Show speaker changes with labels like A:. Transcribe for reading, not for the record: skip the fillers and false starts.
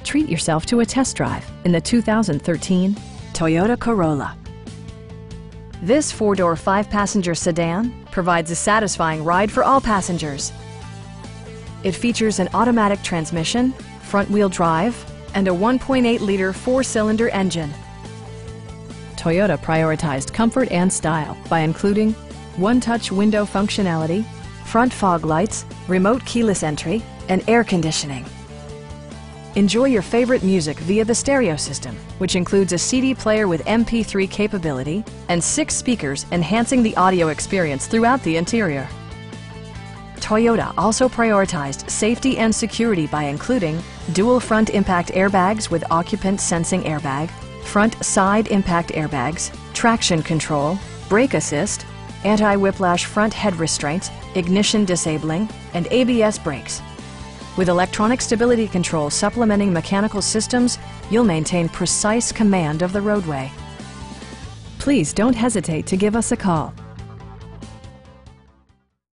A: Treat yourself to a test drive in the 2013 Toyota Corolla. This four-door, five-passenger sedan provides a satisfying ride for all passengers. It features an automatic transmission, front-wheel drive, and a 1.8-liter four-cylinder engine. Toyota prioritized comfort and style by including one-touch window functionality, front fog lights, remote keyless entry, and air conditioning. Enjoy your favorite music via the stereo system, which includes a CD player with MP3 capability and 6 speakers enhancing the audio experience throughout the interior. Toyota also prioritized safety and security by including dual front impact airbags with occupant sensing airbag, front side impact airbags, traction control, brake assist, anti-whiplash front head restraints, ignition disabling, and ABS brakes. With electronic stability control supplementing mechanical systems, you'll maintain precise command of the roadway. Please don't hesitate to give us a call.